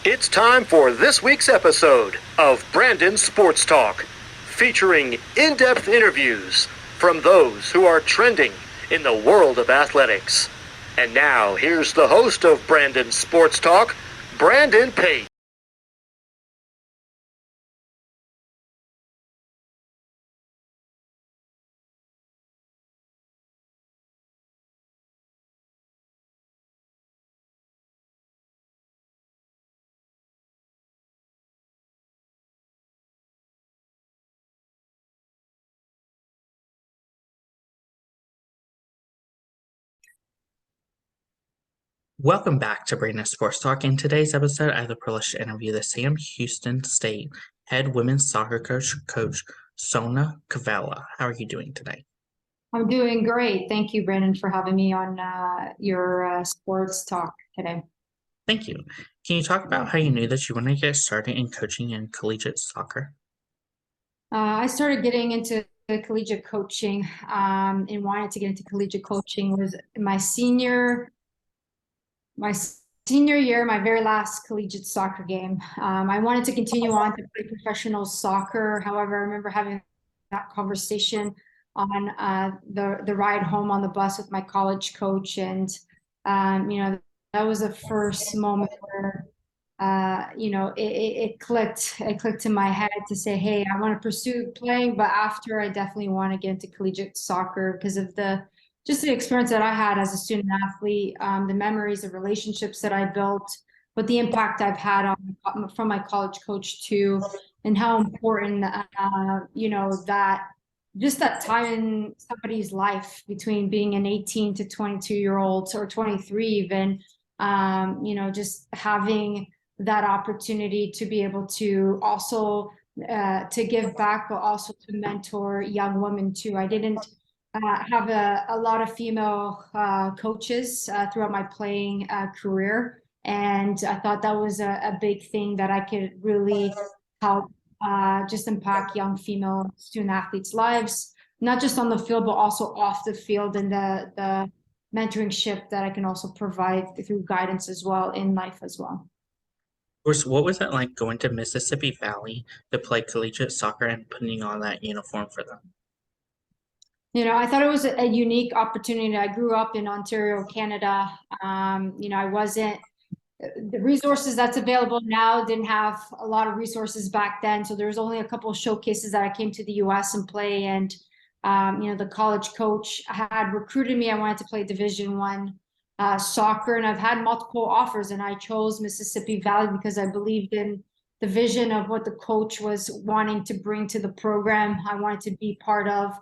It's time for this week's episode of Brandon Sports Talk, featuring in-depth interviews from those who are trending in the world of athletics. And now, here's the host of Brandon Sports Talk, Brandon Pate. Welcome back to Brandon Sports Talk. In today's episode, I have the privilege to interview the Sam Houston State head women's soccer coach, Coach Sonia Curvelo. How are you doing today? I'm doing great. Thank you, Brandon, for having me on your sports talk today. Thank you. Can you talk about how you knew that you wanted to get started in coaching in collegiate soccer? I started getting into collegiate coaching and wanted to get into collegiate coaching was my senior year, my very last collegiate soccer game. I wanted to continue on to play professional soccer. However, I remember having that conversation on the ride home on the bus with my college coach, and that was the first moment where it clicked. It clicked in my head to say, hey, I want to pursue playing, but after I definitely want to get into collegiate soccer because of the experience that I had as a student athlete, the memories, the relationships that I built, but the impact I've had from my college coach too, and how important, that just that time in somebody's life between being an 18 to 22-year-old or 23 even, just having that opportunity to be able to also to give back, but also to mentor young women too. I didn't have a lot of female coaches throughout my playing career. And I thought that was a big thing that I could really help just impact young female student athletes' lives, not just on the field, but also off the field, and the mentorship that I can also provide through guidance as well in life as well. Of course, what was it like going to Mississippi Valley to play collegiate soccer and putting on that uniform for them? I thought it was a unique opportunity. I grew up in Ontario, Canada. I wasn't the resources that's available now didn't have a lot of resources back then. So there was only a couple of showcases that I came to the US and play. And, the college coach had recruited me. I wanted to play Division I soccer, and I've had multiple offers, and I chose Mississippi Valley because I believed in the vision of what the coach was wanting to bring to the program. I wanted to be part of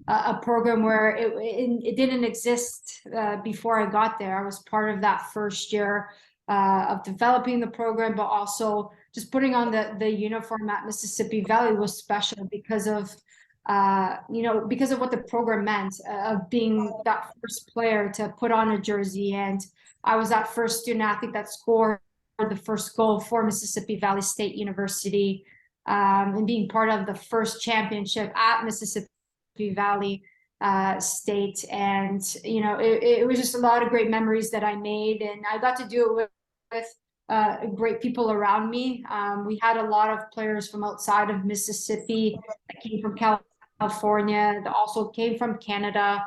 a program where it didn't exist before I got there. I was part of that first year of developing the program, but also just putting on the uniform at Mississippi Valley was special because of because of what the program meant, of being that first player to put on a jersey. And I was that first student athlete that scored the first goal for Mississippi Valley State University, and being part of the first championship at Mississippi Valley State. And it was just a lot of great memories that I made, and I got to do it with great people around me. We had a lot of players from outside of Mississippi that came from California, that also came from Canada,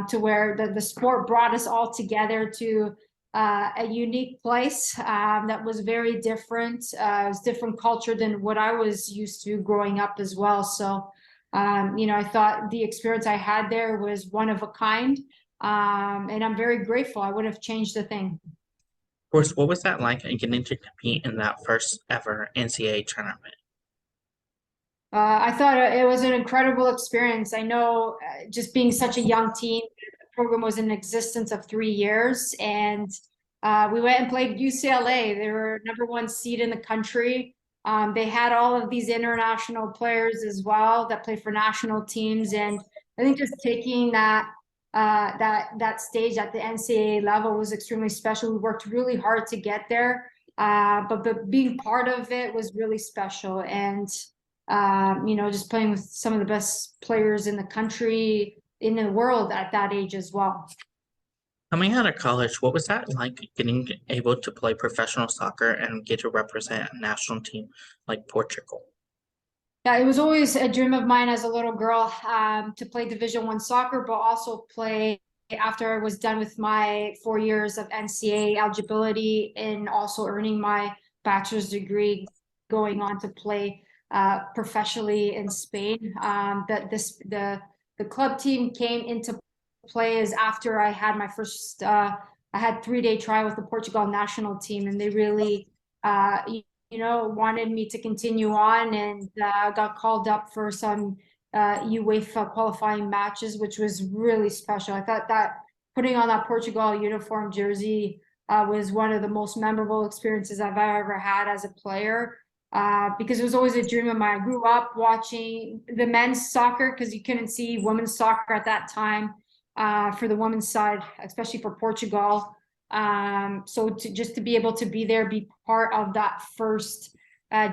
to where the sport brought us all together to a unique place that was very different. It was different culture than what I was used to growing up as well. So, I thought the experience I had there was one of a kind, and I'm very grateful. I wouldn't have changed a thing. Of course, what was that like getting to compete in that first ever NCAA tournament? I thought it was an incredible experience. I know just being such a young team, the program was in existence of 3 years, and we went and played UCLA. They were #1 seed in the country. They had all of these international players as well that play for national teams, and I think just taking that stage at the NCAA level was extremely special. We worked really hard to get there, but being part of it was really special. And just playing with some of the best players in the country, in the world at that age as well. Coming out of college, what was that like getting able to play professional soccer and get to represent a national team like Portugal? Yeah, it was always a dream of mine as a little girl, to play Division I soccer, but also play after I was done with my 4 years of NCAA eligibility and also earning my bachelor's degree, going on to play professionally in Spain. The club team came into play as after I had my first I had 3-day trial with the Portugal national team, and they really wanted me to continue on, and got called up for some UEFA qualifying matches, which was really special. I thought that putting on that Portugal uniform jersey was one of the most memorable experiences I've ever had as a player, because it was always a dream of mine. I grew up watching the men's soccer because you couldn't see women's soccer at that time, for the women's side, especially for Portugal. So just to be able to be there, be part of that first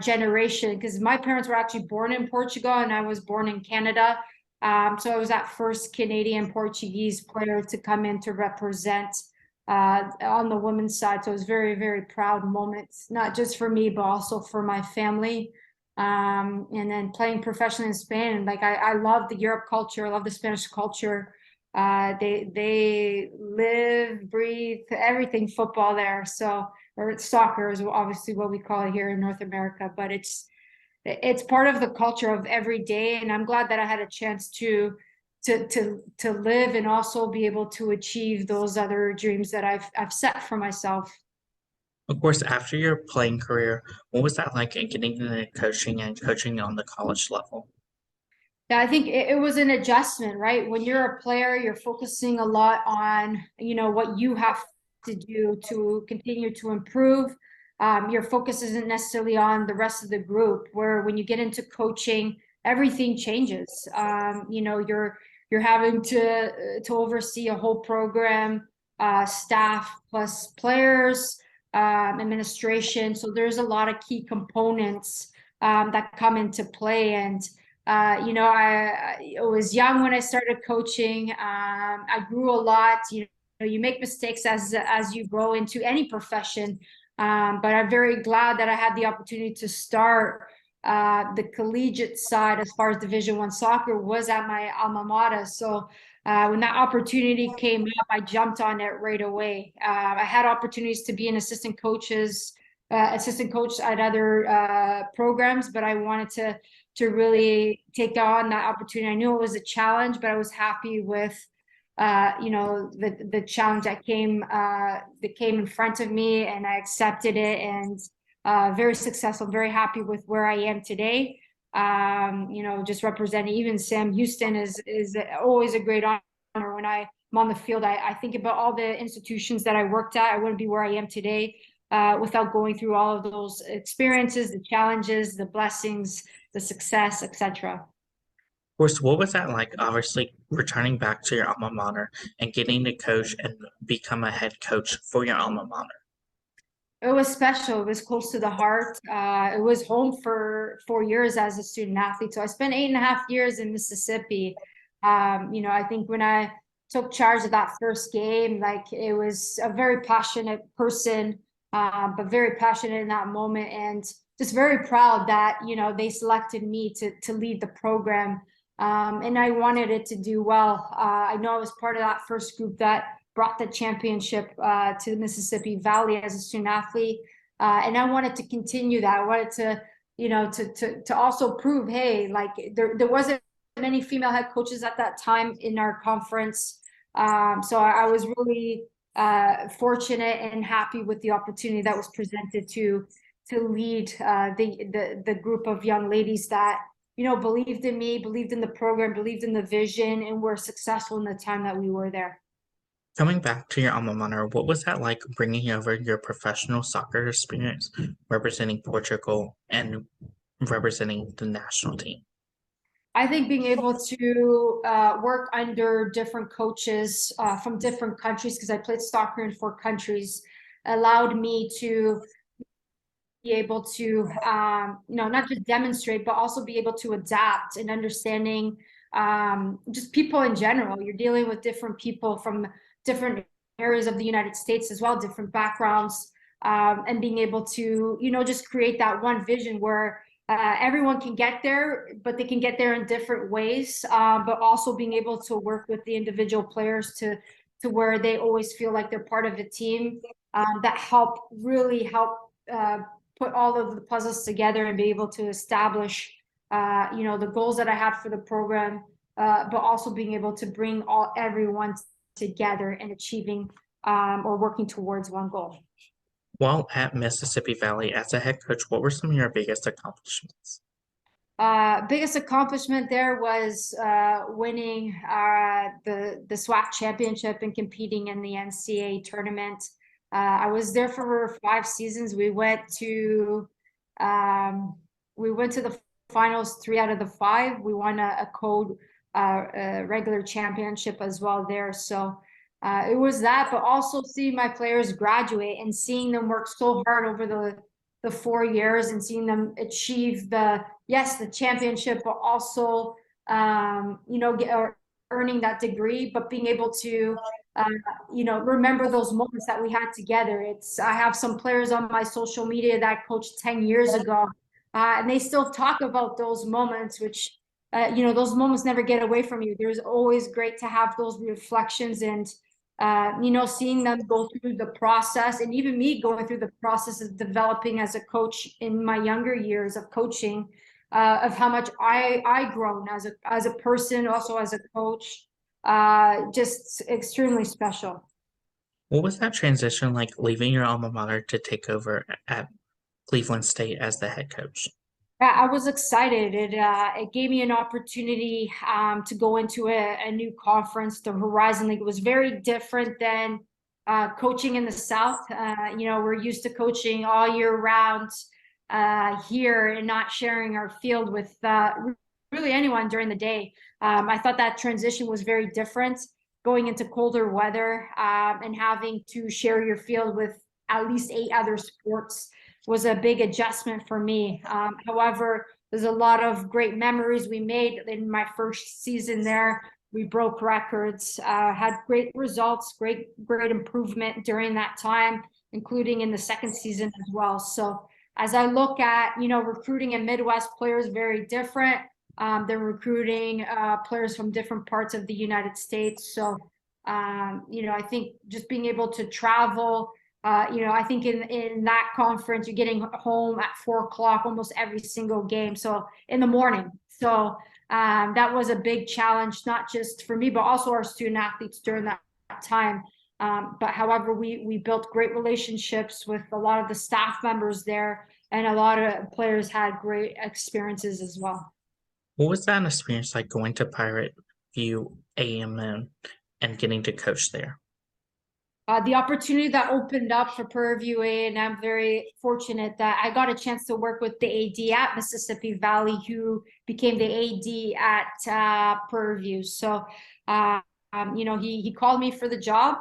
generation, because my parents were actually born in Portugal and I was born in Canada. So I was that first Canadian Portuguese player to come in to represent on the women's side. So it was very, very proud moments, not just for me, but also for my family. And then playing professionally in Spain, like I love the Europe culture, I love the Spanish culture. They live, breathe everything football there. So, or soccer is obviously what we call it here in North America, but it's part of the culture of every day. And I'm glad that I had a chance to live and also be able to achieve those other dreams that I've set for myself. Of course, after your playing career, what was that like getting into coaching and coaching on the college level? Yeah, I think it was an adjustment, right? When you're a player, you're focusing a lot on, what you have to do to continue to improve. Your focus isn't necessarily on the rest of the group, where when you get into coaching, everything changes. You're having to oversee a whole program, staff plus players, administration. So there's a lot of key components that come into play. And I was young when I started coaching. I grew a lot. You make mistakes as you grow into any profession. But I'm very glad that I had the opportunity to start the collegiate side as far as Division I soccer was at my alma mater. So when that opportunity came up, I jumped on it right away. I had opportunities to be an assistant coach at other programs, but I wanted to really take on that opportunity. I knew it was a challenge, but I was happy with the challenge that came in front of me, and I accepted it, and very successful, very happy with where I am today. Just representing even Sam Houston is always a great honor. When I'm on the field, I think about all the institutions that I worked at. I wouldn't be where I am today without going through all of those experiences, the challenges, the blessings, the success, etc. Of course, what was that like, obviously, returning back to your alma mater and getting to coach and become a head coach for your alma mater? It was special. It was close to the heart. It was home for 4 years as a student athlete. So I spent 8.5 years in Mississippi. I think when I took charge of that first game, like it was a very passionate person, but very passionate in that moment, and just very proud that they selected me to lead the program. And I wanted it to do well. I know I was part of that first group that brought the championship to the Mississippi Valley as a student athlete. And I wanted to continue that. I wanted to also prove, hey, like there wasn't many female head coaches at that time in our conference. So I was really fortunate and happy with the opportunity that was presented to lead the group of young ladies that believed in me, believed in the program, believed in the vision, and were successful in the time that we were there. Coming back to your alma mater, what was that like bringing over your professional soccer experience, representing Portugal and representing the national team? I think being able to work under different coaches from different countries, because I played soccer in 4 countries, allowed me to be able to, not just demonstrate, but also be able to adapt and understanding just people in general. You're dealing with different people from different areas of the United States as well, different backgrounds, and being able to, just create that one vision where everyone can get there, but they can get there in different ways, but also being able to work with the individual players to where they always feel like they're part of a team, that really help put all of the puzzles together and be able to establish, the goals that I had for the program, but also being able to bring everyone together and achieving or working towards one goal. While at Mississippi Valley as a head coach, what were some of your biggest accomplishments? Biggest accomplishment there was winning the SWAC championship and competing in the NCAA tournament. I was there for 5 seasons. We went to the finals 3 out of the 5. We won a regular championship as well there. So it was that, but also seeing my players graduate and seeing them work so hard over the 4 years and seeing them achieve the championship, but also earning that degree, but being able to remember those moments that we had together. I have some players on my social media that coached 10 years ago, and they still talk about those moments, which those moments never get away from you. There's always great to have those reflections and seeing them go through the process, and even me going through the process of developing as a coach in my younger years of coaching, of how much I grown as a person, also as a coach, just extremely special. What was that transition like, leaving your alma mater to take over at Cleveland State as the head coach? Yeah, I was excited. It gave me an opportunity to go into a new conference, the Horizon League. It was very different than coaching in the South. We're used to coaching all year round here and not sharing our field with really anyone during the day. I thought that transition was very different, going into colder weather and having to share your field with at least 8 other sports was a big adjustment for me. However, there's a lot of great memories we made in my first season there. We broke records, had great results, great improvement during that time, including in the second season as well. So as I look at, recruiting in Midwest players, very different. They're recruiting players from different parts of the United States. So, I think just being able to travel, I think in that conference, you're getting home at 4 o'clock almost every single game. So in the morning. So that was a big challenge, not just for me, but also our student athletes during that time. But however, we built great relationships with a lot of the staff members there, and a lot of players had great experiences as well. What was that experience like, going to Pirate View AMN and getting to coach there? The opportunity that opened up for Prairie View A, and I'm very fortunate that I got a chance to work with the AD at Mississippi Valley, who became the AD at Prairie View. So, he called me for the job.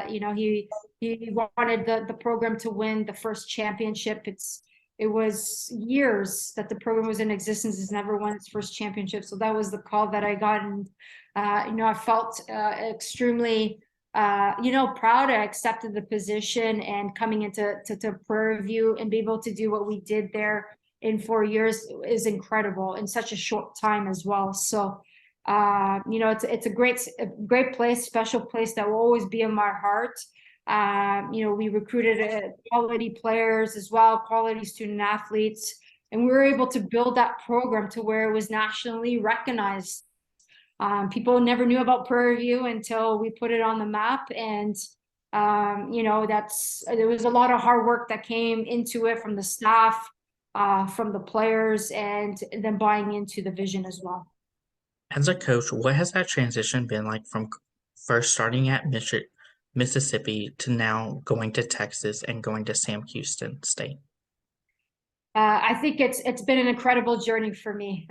He wanted the program to win the first championship. It was years that the program was in existence. It's never won its first championship. So that was the call that I got, and I felt extremely proud. I accepted the position, and coming into Prairie View and be able to do what we did there in 4 years is incredible in such a short time as well. So, it's a great place, special place that will always be in my heart. We recruited quality players as well, quality student athletes, and we were able to build that program to where it was nationally recognized. People never knew about Prairie View until we put it on the map, and there was a lot of hard work that came into it from the staff, from the players, and then buying into the vision as well. As a coach, what has that transition been like, from first starting at Mississippi to now going to Texas and going to Sam Houston State? I think it's been an incredible journey for me.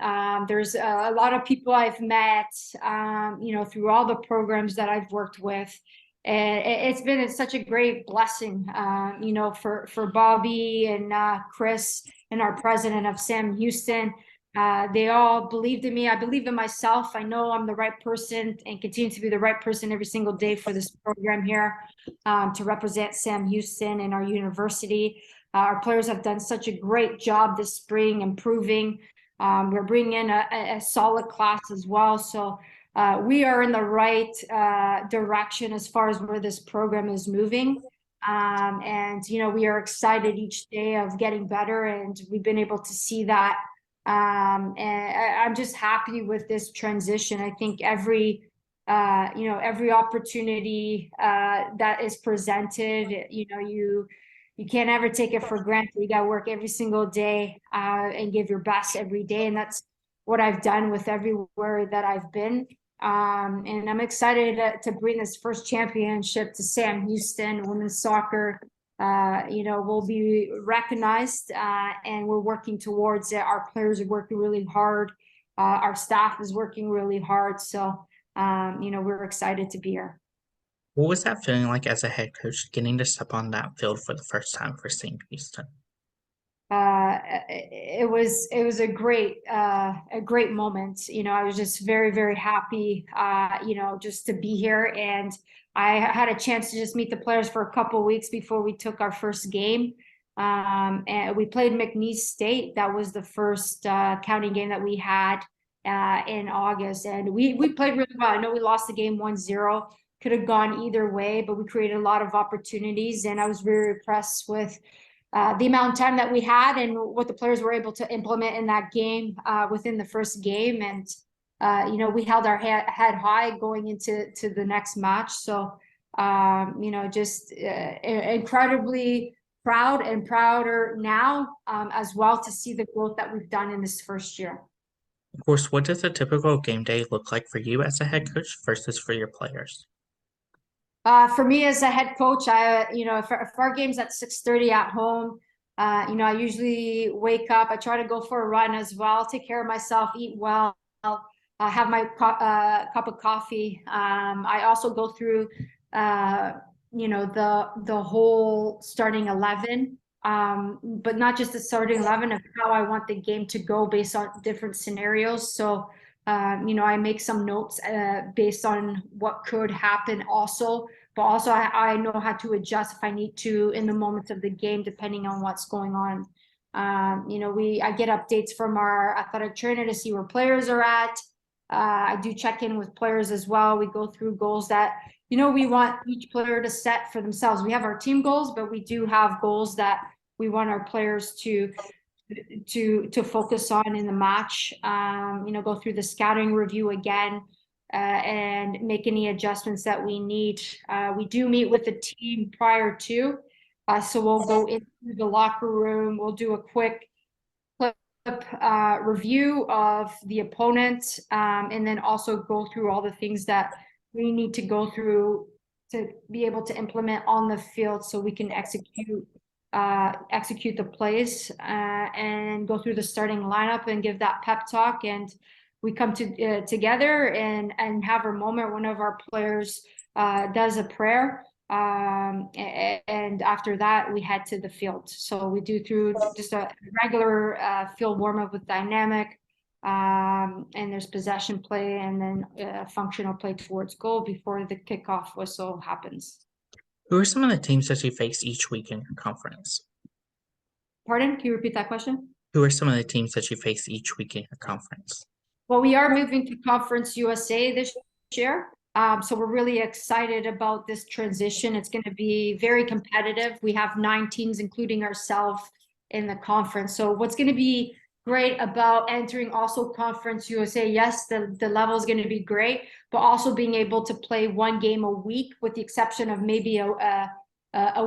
There's a lot of people I've met, through all the programs that I've worked with. And it's been such a great blessing, for Bobby and Chris and our president of Sam Houston, They all believed in me. I believe in myself. I know I'm the right person and continue to be the right person every single day for this program here, to represent Sam Houston and our university. Our players have done such a great job this spring improving. We're bringing in a solid class as well. So we are in the right direction as far as where this program is moving. And, we are excited each day of getting better, and we've been able to see that. And I'm just happy with this transition. I think every opportunity that is presented, you can't ever take it for granted. You got to work every single day and give your best every day. And that's what I've done with everywhere that I've been. And I'm excited to bring this first championship to Sam Houston. Women's soccer, will be recognized, and we're working towards it. Our players are working really hard. Our staff is working really hard. So, we're excited to be here. What was that feeling like as a head coach, getting to step on that field for the first time for Sam Houston? It was a great moment. I was just very, very happy, just to be here. And I had a chance to just meet the players for a couple of weeks before we took our first game. And we played McNeese State. That was the first county game that we had in August. And we played really well. I know we lost the game 1-0. Could have gone either way, but we created a lot of opportunities. And I was very impressed with the amount of time that we had and what the players were able to implement in that game within the first game. And, we held our head high going into the next match. So, just incredibly proud and prouder now as well to see the growth that we've done in this first year. Of course, what does a typical game day look like for you as a head coach versus for your players? For me as a head coach, if our game's at 6:30 at home, I usually wake up. I try to go for a run as well, take care of myself, eat well, have my cup of coffee. I also go through, the whole starting 11, but not just the starting 11 of how I want the game to go based on different scenarios. So, I make some notes based on what could happen also, but also I know how to adjust if I need to in the moments of the game, depending on what's going on. I get updates from our athletic trainer to see where players are at. I do check in with players as well. We go through goals that, we want each player to set for themselves. We have our team goals, but we do have goals that we want our players to focus on in the match. Go through the scouting review again, and make any adjustments that we need. We do meet with the team prior to, so we'll go into the locker room. We'll do a quick review of the opponent, and then also go through all the things that we need to go through to be able to implement on the field so we can execute the plays, and go through the starting lineup and give that pep talk. And we come together and have a moment. One of our players does a prayer, and after that we head to the field. So we do through just a regular field warm-up with dynamic, and there's possession play, and then functional play towards goal before the kickoff whistle happens. Who are some of the teams that you face each week in your conference? Pardon? Can you repeat that question? Who are some of the teams that you face each week in your conference? Well, we are moving to Conference USA this year. So we're really excited about this transition. It's going to be very competitive. We have 9 teams, including ourselves, in the conference. So what's going to be great about entering also Conference USA, yes, the level is going to be great, but also being able to play 1 game a week, with the exception of maybe a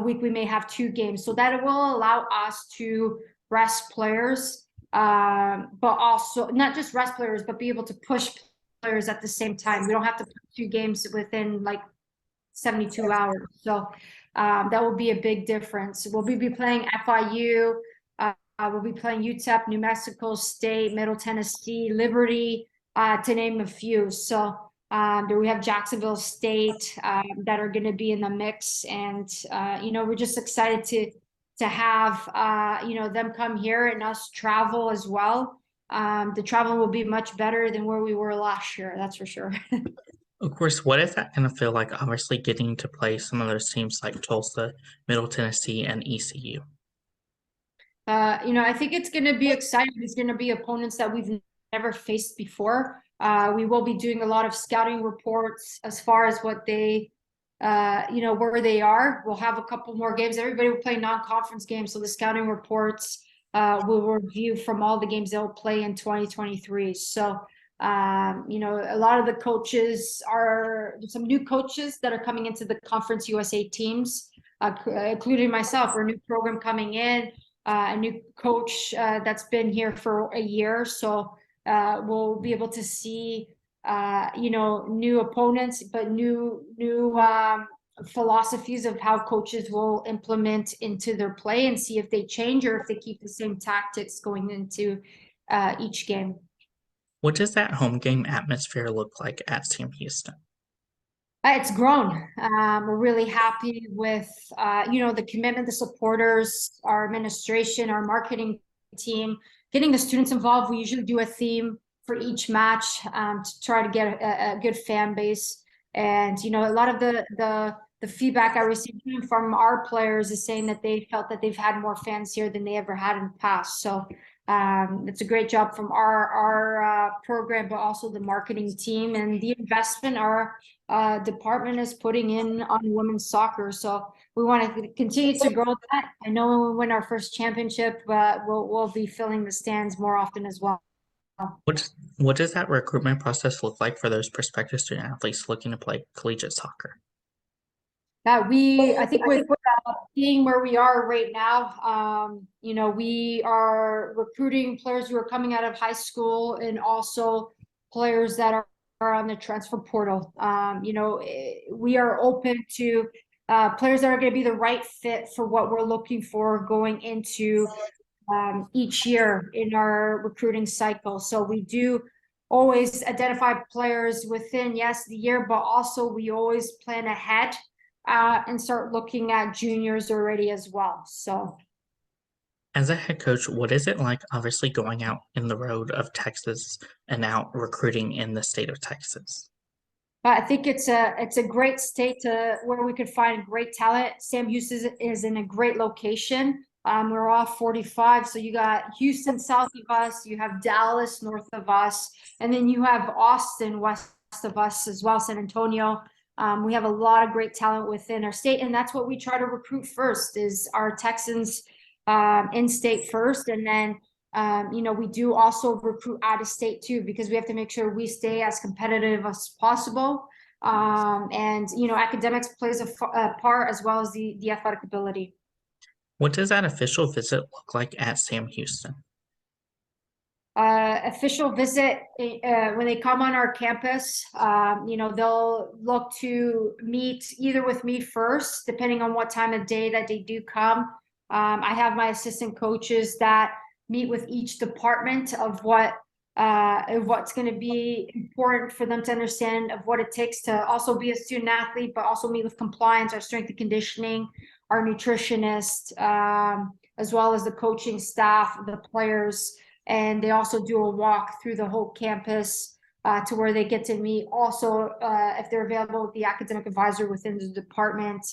week we may have 2 games. So that it will allow us to rest players, but also not just rest players, but be able to push players at the same time. We don't have to play 2 games within like 72 hours. So that will be a big difference. We'll be playing FIU. We'll be playing UTEP, New Mexico State, Middle Tennessee, Liberty, to name a few. So we have Jacksonville State that are going to be in the mix. And, we're just excited to have, them come here and us travel as well. the travel will be much better than where we were last year. That's for sure. Of course, what is that going to feel like? Obviously, getting to play some of those teams like Tulsa, Middle Tennessee, and ECU. I think it's going to be exciting. It's going to be opponents that we've never faced before. We will be doing a lot of scouting reports as far as what they, where they are. We'll have a couple more games. Everybody will play non-conference games, so the scouting reports will review from all the games they'll play in 2023. So, a lot of the coaches some new coaches that are coming into the Conference USA teams, including myself. We're a new program coming in. A new coach that's been here for a year, so we'll be able to see new opponents, but new philosophies of how coaches will implement into their play, and see if they change or if they keep the same tactics going into each game. What does that home game atmosphere look like at Sam Houston? It's grown. We're really happy with, the commitment, the supporters, our administration, our marketing team, getting the students involved. We usually do a theme for each match to try to get a good fan base. And, a lot of the feedback I received from our players is saying that they felt that they've had more fans here than they ever had in the past. So it's a great job from our program, but also the marketing team and the investment our department is putting in on women's soccer. So we want to continue to grow that. I know when we win our first championship, we'll be filling the stands more often as well. What does that recruitment process look like for those prospective student athletes looking to play collegiate soccer? I think with being where we are right now, we are recruiting players who are coming out of high school and also players that are on the transfer portal. We are open to players that are going to be the right fit for what we're looking for going into each year in our recruiting cycle. So we do always identify players within, yes, the year, but also we always plan ahead and start looking at juniors already as well. So, as a head coach, what is it like obviously going out in the road of Texas and out recruiting in the state of Texas? I think it's a great state where we could find great talent. Sam Houston is in a great location. We're off 45, so you got Houston south of us, you have Dallas north of us, and then you have Austin west of us as well, San Antonio. We have a lot of great talent within our state, and that's what we try to recruit first is our Texans in state first, and then we do also recruit out of state too, because we have to make sure we stay as competitive as possible. And academics plays a part as well as the athletic ability. What does that official visit look like at Sam Houston? Official visit when they come on our campus, they'll look to meet either with me first, depending on what time of day that they do come. I have my assistant coaches that meet with each department of what's going to be important for them to understand of what it takes to also be a student athlete, but also meet with compliance, our strength and conditioning, our nutritionist, as well as the coaching staff, the players. And they also do a walk through the whole campus to where they get to meet also, if they're available, with the academic advisor within the department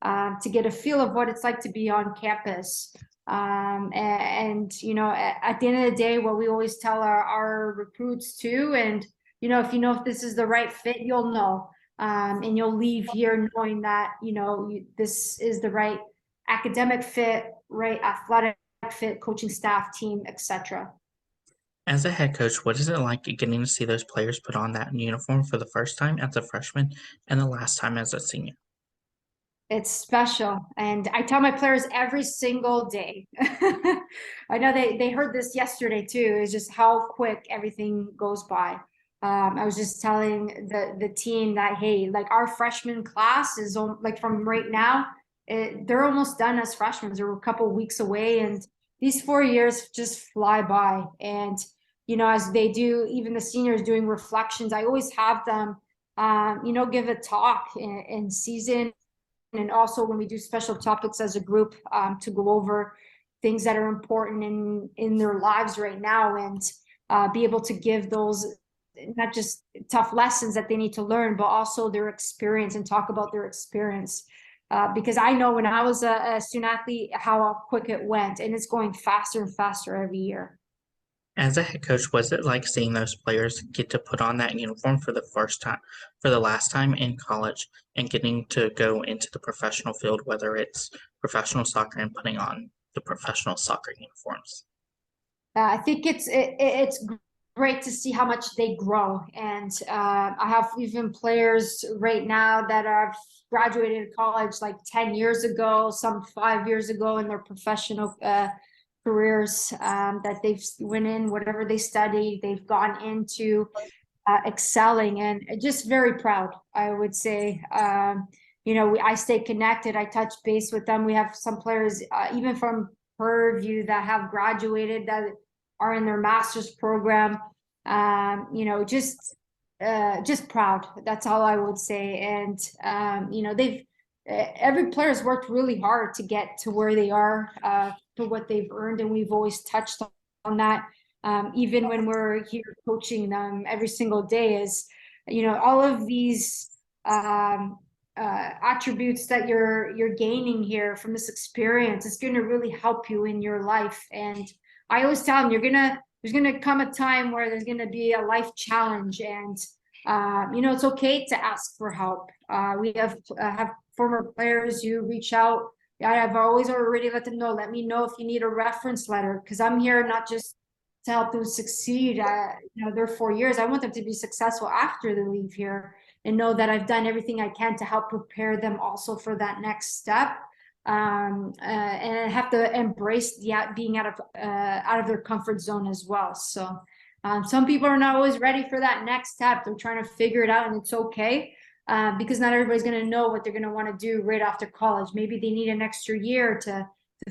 to get a feel of what it's like to be on campus. At the end of the day, what we always tell our recruits too, and if this is the right fit, you'll know, and you'll leave here knowing that this is the right academic fit, right athletic fit, coaching staff, team, etc. As a head coach, what is it like getting to see those players put on that uniform for the first time as a freshman and the last time as a senior? It's special, and I tell my players every single day. I know they heard this yesterday too. It's just how quick everything goes by. I was just telling the team that, hey, like our freshman class is like from right now, they're almost done as freshmen. They're a couple of weeks away, and these 4 years just fly by. And as they do, even the seniors doing reflections, I always have them, give a talk in season. And also when we do special topics as a group to go over things that are important in their lives right now. And be able to give those not just tough lessons that they need to learn, but also their experience and talk about their experience. Because I know when I was a student athlete, how quick it went, and it's going faster and faster every year. As a head coach, was it like seeing those players get to put on that uniform for the first time, for the last time in college, and getting to go into the professional field, whether it's professional soccer and putting on the professional soccer uniforms? I think it's great to see how much they grow, and I have even players right now that have graduated college like 10 years ago, some 5 years ago in their professional careers, that they've went in whatever they studied, they've gone into excelling, and just very proud, I would say. I stay connected, I touch base with them. We have some players even from Purview that have graduated, that are in their master's program. Just proud, that's all I would say. And they've every player has worked really hard to get to where they are, for what they've earned, and we've always touched on that. Even when we're here coaching them every single day, is all of these attributes that you're gaining here from this experience is going to really help you in your life. And I always tell them, there's gonna come a time where there's gonna be a life challenge, and it's okay to ask for help. We have former players who reach out. I've always already let them know, let me know if you need a reference letter, because I'm here not just to help them succeed. They're 4 years. I want them to be successful after they leave here, and know that I've done everything I can to help prepare them also for that next step. And have to embrace being out of their comfort zone as well. So some people are not always ready for that next step. They're trying to figure it out, and it's okay, because not everybody's going to know what they're going to want to do right after college. Maybe they need an extra year to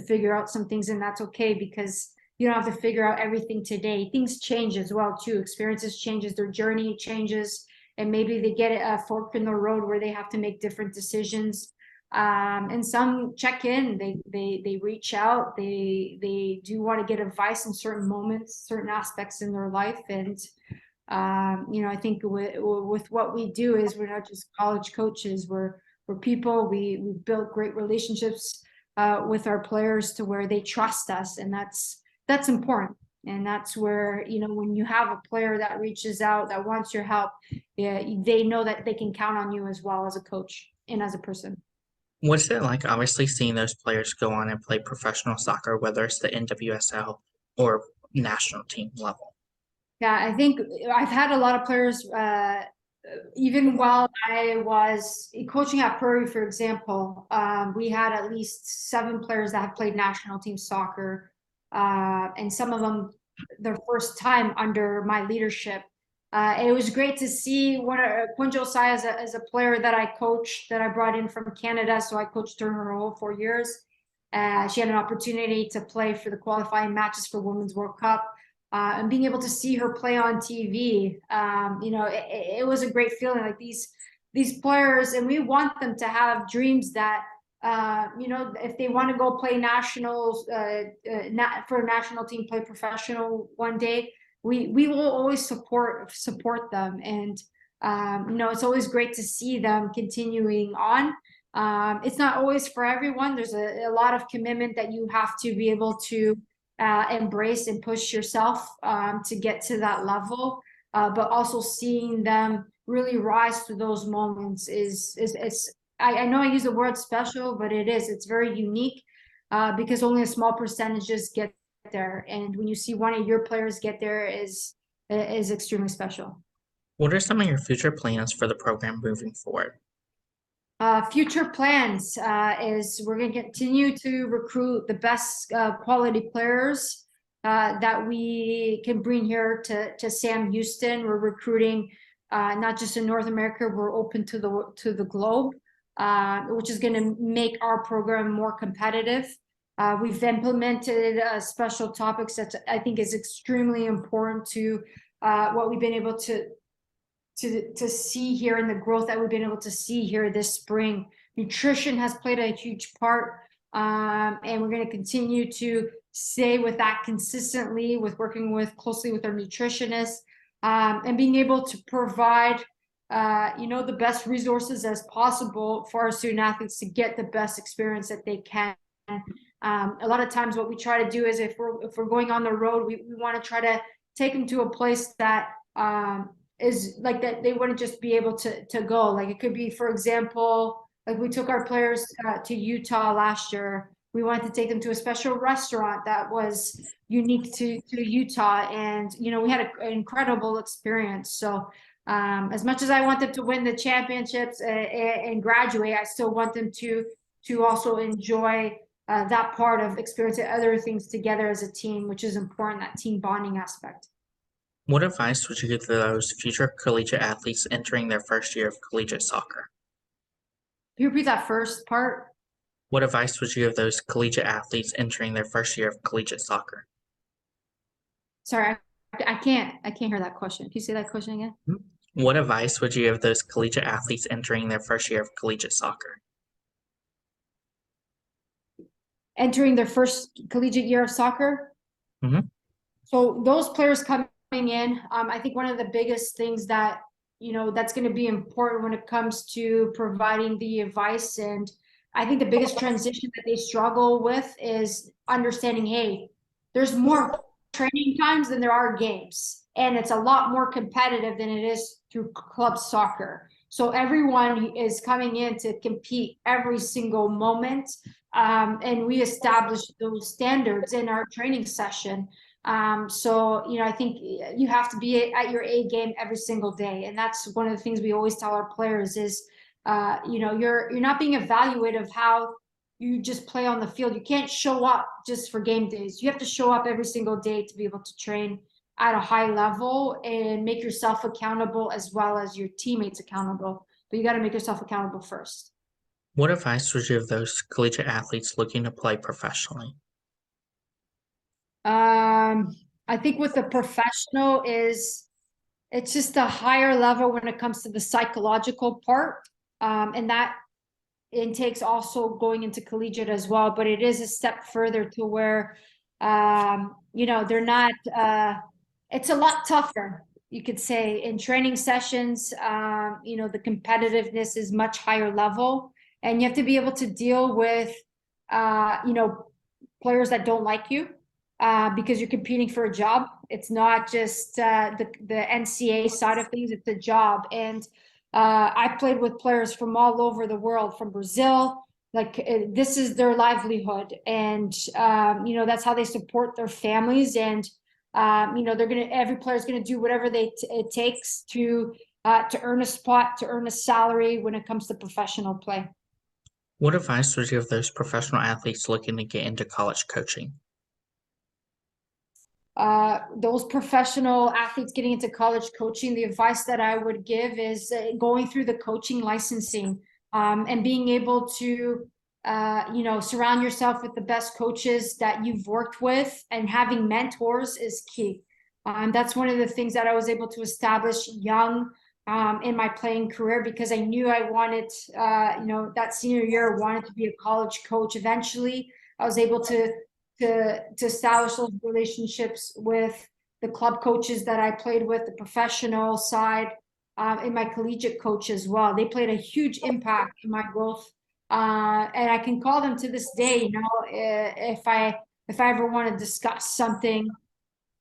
figure out some things, and that's okay, because you don't have to figure out everything today. Things change as well too. Experiences changes, their journey changes, and maybe they get a fork in the road where they have to make different decisions. And some check in, they reach out, they do want to get advice in certain moments, certain aspects in their life. And I think with what we do is, we're not just college coaches, we're people. We built great relationships with our players to where they trust us, and that's important. And that's where, when you have a player that reaches out, that wants your help, they know that they can count on you as well, as a coach and as a person. What's it like, obviously, seeing those players go on and play professional soccer, whether it's the NWSL or national team level? Yeah, I think I've had a lot of players, even while I was coaching at Prairie, for example, we had at least 7 players that have played national team soccer, and some of them their first time under my leadership. It was great to see Quinn Josiah as a player that I coached, that I brought in from Canada. So I coached her whole 4 years. She had an opportunity to play for the qualifying matches for Women's World Cup. And being able to see her play on TV, it was a great feeling. Like these players, and we want them to have dreams that, if they want to go play nationals, for a national team, play professional one day, we will always support them. And it's always great to see them continuing on. It's not always for everyone. There's a lot of commitment that you have to be able to embrace and push yourself to get to that level, but also seeing them really rise to those moments is I know I use the word special, but it's very unique, because only a small percentages get there, and when you see one of your players get there, is extremely special. What are some of your future plans for the program moving forward? Future plans is we're going to continue to recruit the best quality players that we can bring here to Sam Houston. We're recruiting not just in North America, we're open to the globe, which is going to make our program more competitive. We've implemented special topics that I think is extremely important to what we've been able to see here, and the growth that we've been able to see here this spring. Nutrition has played a huge part, and we're going to continue to stay with that consistently, with working with closely with our nutritionists, and being able to provide the best resources as possible for our student athletes to get the best experience that they can. A lot of times what we try to do is if we're going on the road, we want to try to take them to a place that is like that they wouldn't just be able to go. Like it could be, for example, like we took our players to Utah last year. We wanted to take them to a special restaurant that was unique to Utah, and we had an incredible experience. So as much as I want them to win the championships and graduate, I still want them to also enjoy that part of experiencing other things together as a team, which is important, that team bonding aspect. What advice would you give to those future collegiate athletes entering their first year of collegiate soccer? Can you repeat that first part? What advice would you give those collegiate athletes entering their first year of collegiate soccer? Sorry, I can't hear that question. Can you say that question again? What advice would you give those collegiate athletes entering their first year of collegiate soccer? Entering their first collegiate year of soccer? Mhm. So those players coming in, I think one of the biggest things that that's going to be important when it comes to providing the advice, and I think the biggest transition that they struggle with is understanding, hey, there's more training times than there are games, and it's a lot more competitive than it is through club soccer. So everyone is coming in to compete every single moment, and we establish those standards in our training session. So I think you have to be at your A game every single day, and that's one of the things we always tell our players is you're not being evaluated of how you just play on the field. You can't show up just for game days. You have to show up every single day to be able to train at a high level and make yourself accountable as well as your teammates accountable, but you got to make yourself accountable first. What advice would you give those collegiate athletes looking to play professionally? I think with the professional it's just a higher level when it comes to the psychological part, and that intakes also going into collegiate as well, but it is a step further to where they're not it's a lot tougher, you could say, in training sessions. The competitiveness is much higher level, and you have to be able to deal with players that don't like you because you're competing for a job. It's not just the NCAA side of things, it's a job. And I played with players from all over the world, from Brazil. Like this is their livelihood, and that's how they support their families. And every player's gonna do whatever it takes to earn a spot, to earn a salary when it comes to professional play. What advice would you give those professional athletes looking to get into college coaching? Those professional athletes getting into college coaching, the advice that I would give is going through the coaching licensing, and being able to surround yourself with the best coaches that you've worked with, and having mentors is key. That's one of the things that I was able to establish young in my playing career, because I knew I wanted, that senior year, I wanted to be a college coach. Eventually, I was able to establish those relationships with the club coaches that I played with, the professional side, and my collegiate coach as well. They played a huge impact in my growth, and I can call them to this day. If I ever want to discuss something.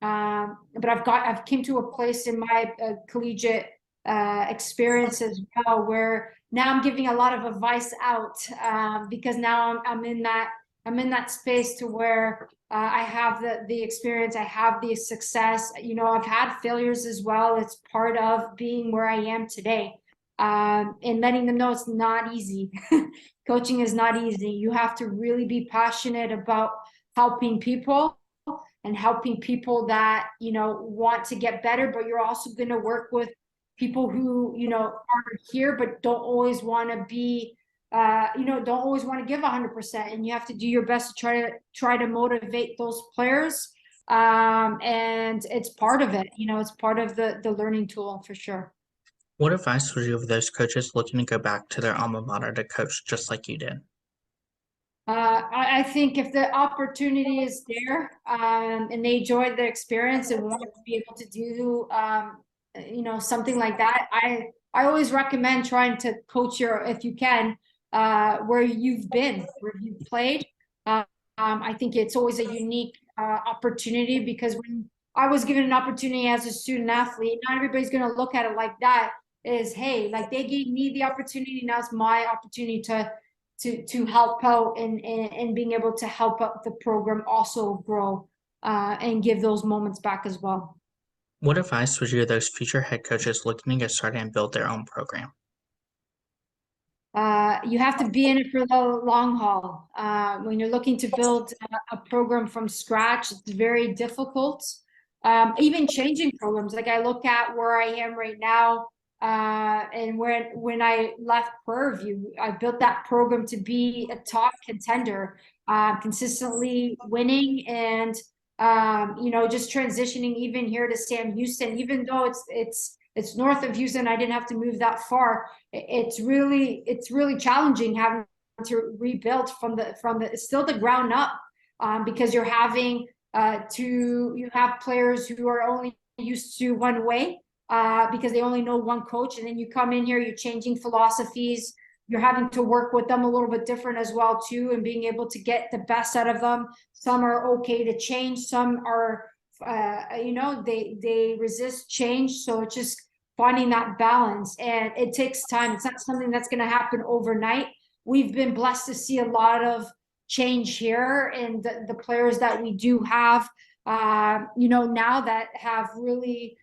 But I've came to a place in my collegiate experience as well where now I'm giving a lot of advice out, because now I'm in that space to where I have the experience, I have the success. I've had failures as well. It's part of being where I am today, and letting them know it's not easy. Coaching is not easy. You have to really be passionate about helping people, and helping people that want to get better, but you're also going to work with people who are here but don't always want to be don't always want to give 100%, and you have to do your best to try to motivate those players, and it's part of it. It's part of the learning tool for sure. What advice would you give those coaches looking to go back to their alma mater to coach just like you did? I think if the opportunity is there, and they enjoy the experience and want to be able to do, something like that, I always recommend trying to coach if you can, where you've been, where you've played. I think it's always a unique opportunity, because when I was given an opportunity as a student athlete, not everybody's going to look at it like that. Is, hey, like, they gave me the opportunity, now it's my opportunity to help out and being able to help out the program also grow, and give those moments back as well. What advice would you give those future head coaches looking to get started and build their own program? You have to be in it for the long haul. When you're looking to build a program from scratch, it's very difficult. Even changing programs, like I look at where I am right now, and when I left Prairie View, I built that program to be a top contender, consistently winning, and just transitioning even here to Sam Houston, even though it's north of Houston, I didn't have to move that far. It's really challenging having to rebuild from the still the ground up, because you're having you have players who are only used to one way, because they only know one coach, and then you come in here, you're changing philosophies, you're having to work with them a little bit different as well too, and being able to get the best out of them. Some are okay to change, some are they resist change, so it's just finding that balance, and it takes time. It's not something that's going to happen overnight. We've been blessed to see a lot of change here, and the players that we do have, now that have really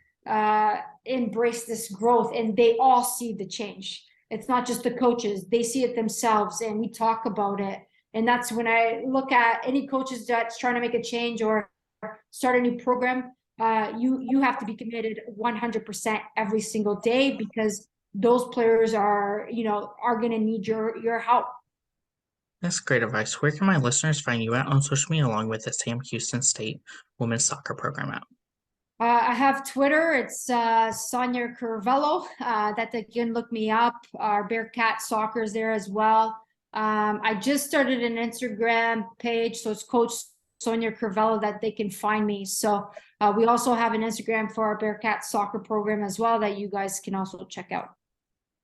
embraced this growth, and they all see the change. It's not just the coaches, they see it themselves, and we talk about it. And that's when I look at any coaches that's trying to make a change or start a new program, you have to be committed 100% every single day, because those players are going to need your help. That's great advice. Where can my listeners find you at on social media along with the Sam Houston State women's soccer program at? I have Twitter. It's Sonia Curvelo. That they can look me up. Our Bearcat Soccer is there as well. I just started an Instagram page, so it's Coach Sonia Curvelo that they can find me. So we also have an Instagram for our Bearcat Soccer program as well that you guys can also check out.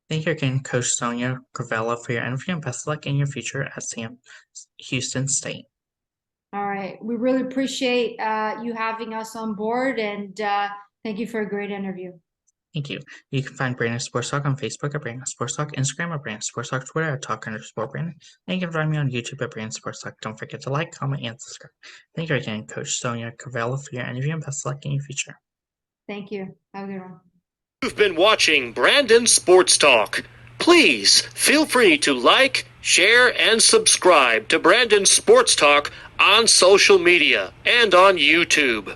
Thank you again, Coach Sonia Curvelo, for your interview, and best of luck in your future at Sam Houston State. All right. We really appreciate you having us on board, and thank you for a great interview. Thank you. You can find Brandon Sports Talk on Facebook at Brandon Sports Talk, Instagram at Brandon Sports Talk, Twitter at Talk_Brandon, and you can find me on YouTube at Brandon Sports Talk. Don't forget to like, comment, and subscribe. Thank you again, Coach Sonia Curvelo, for your interview, and best of luck in your future. Thank you. Have a good one. You've been watching Brandon Sports Talk. Please feel free to like, share, and subscribe to Brandon Sports Talk on social media and on YouTube.